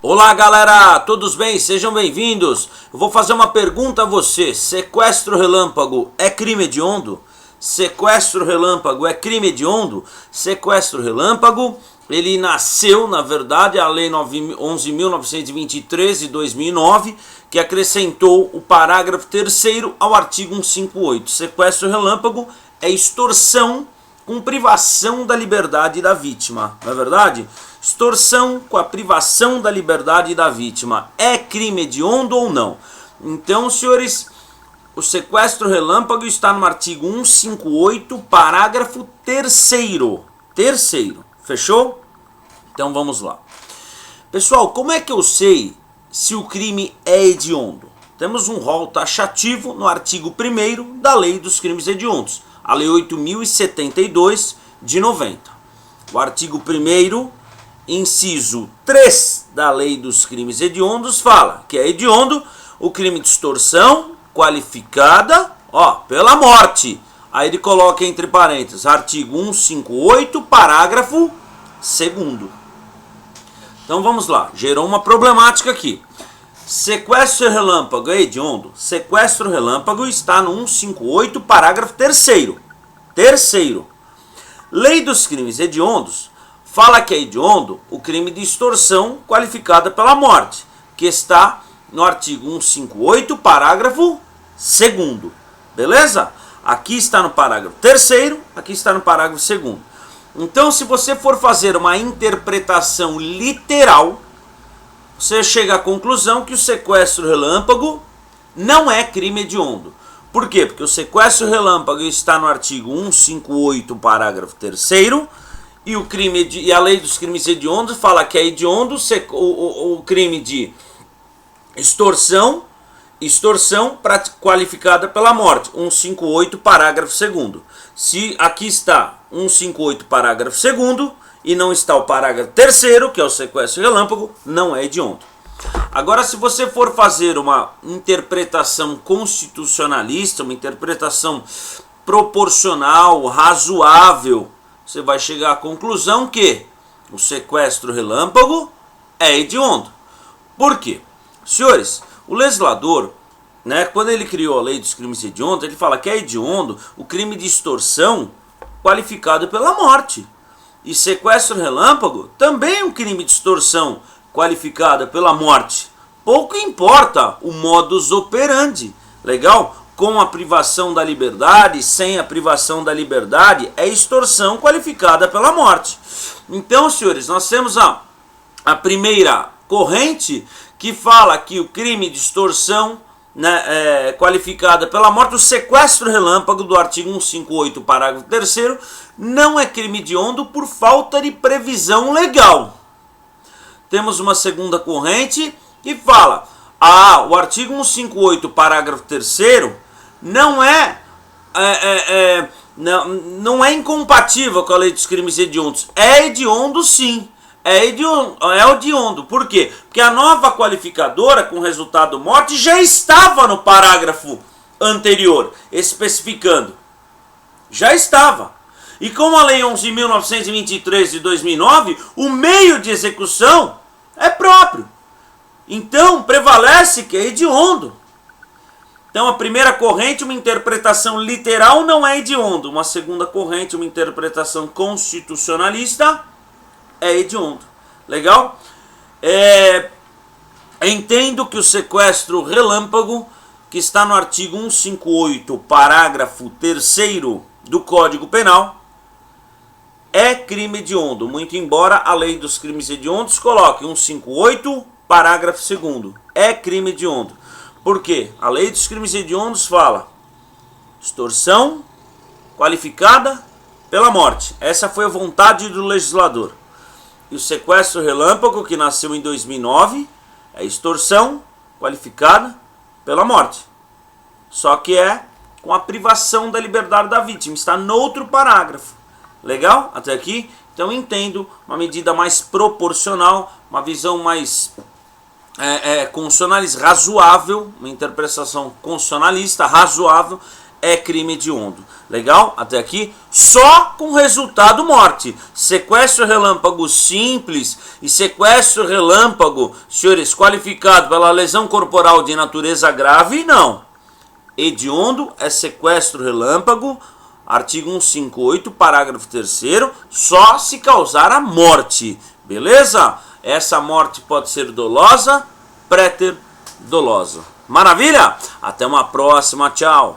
Olá galera, todos bem? Sejam bem-vindos. Eu vou fazer uma pergunta a você. Sequestro relâmpago é crime hediondo? Sequestro relâmpago é crime hediondo? Sequestro relâmpago, ele nasceu, na verdade, a Lei 11.923 de 2009, que acrescentou o parágrafo 3º ao artigo 158. Sequestro relâmpago é extorsão com privação da liberdade da vítima, não é verdade? Extorsão com a privação da liberdade da vítima é crime hediondo ou não? Então, senhores, o sequestro relâmpago está no artigo 158, parágrafo 3º. Fechou? Então vamos lá. Pessoal, como é que eu sei se o crime é hediondo? Temos um rol taxativo no artigo 1º da Lei dos Crimes Hediondos, a Lei 8.072 de 90. O artigo 1º, inciso 3 da Lei dos Crimes Hediondos fala que é hediondo o crime de extorsão qualificada, pela morte. Aí ele coloca entre parênteses, artigo 158, parágrafo 2º. Então vamos lá, gerou uma problemática aqui. Sequestro relâmpago é hediondo? Sequestro relâmpago está no 158, parágrafo 3º. Lei dos Crimes Hediondos fala que é hediondo o crime de extorsão qualificada pela morte, que está no artigo 158, parágrafo 2º. Beleza? Aqui está no parágrafo 3º, aqui está no parágrafo 2º. Então, se você for fazer uma interpretação literal, você chega à conclusão que o sequestro relâmpago não é crime hediondo. Por quê? Porque o sequestro relâmpago está no artigo 158, parágrafo 3º, e a Lei dos Crimes Hediondos fala que é hediondo o crime de extorsão qualificada pela morte, 158, parágrafo 2º. Se aqui está 158, parágrafo 2º, e não está o parágrafo 3º, que é o sequestro relâmpago, não é hediondo. Agora, se você for fazer uma interpretação constitucionalista, uma interpretação proporcional, razoável, você vai chegar à conclusão que o sequestro relâmpago é hediondo. Por quê? Senhores, o legislador, quando ele criou a Lei dos Crimes Hediondos, ele fala que é hediondo o crime de extorsão qualificado pela morte. E sequestro relâmpago também é um crime de extorsão qualificada pela morte. Pouco importa o modus operandi, legal? Com a privação da liberdade, sem a privação da liberdade, é extorsão qualificada pela morte. Então, senhores, nós temos a primeira corrente que fala que o crime de extorsão qualificada pela morte, o sequestro relâmpago do artigo 158, parágrafo 3º, não é crime hediondo por falta de previsão legal. Temos uma segunda corrente que fala, o artigo 158, parágrafo 3º, não é incompatível com a Lei dos Crimes Hediondos. É hediondo sim. É hediondo. Por quê? Porque a nova qualificadora com resultado morte já estava no parágrafo anterior, especificando. Já estava. E como a Lei 11.923 de 2009, o meio de execução é próprio. Então, prevalece que é hediondo. Então, a primeira corrente, uma interpretação literal, não é hediondo. Uma segunda corrente, uma interpretação constitucionalista, é hediondo. Legal? Entendo que o sequestro relâmpago, que está no artigo 158, parágrafo 3º do Código Penal, é crime hediondo, muito embora a Lei dos Crimes Hediondos coloque 158, parágrafo 2º. É crime hediondo. Por quê? A Lei dos Crimes Hediondos fala extorsão qualificada pela morte. Essa foi a vontade do legislador. E o sequestro relâmpago, que nasceu em 2009, é extorsão qualificada pela morte. Só que é com a privação da liberdade da vítima. Está no outro parágrafo. Legal? Até aqui? Então eu entendo uma medida mais proporcional, uma visão mais constitucionalista, razoável, uma interpretação constitucionalista razoável, é crime hediondo. Legal? Até aqui? Só com resultado morte. Sequestro relâmpago simples e sequestro relâmpago, senhores, qualificado pela lesão corporal de natureza grave, não. Hediondo é sequestro relâmpago, artigo 158, parágrafo 3º, só se causar a morte. Beleza? Essa morte pode ser dolosa, préter dolosa. Maravilha? Até uma próxima, tchau!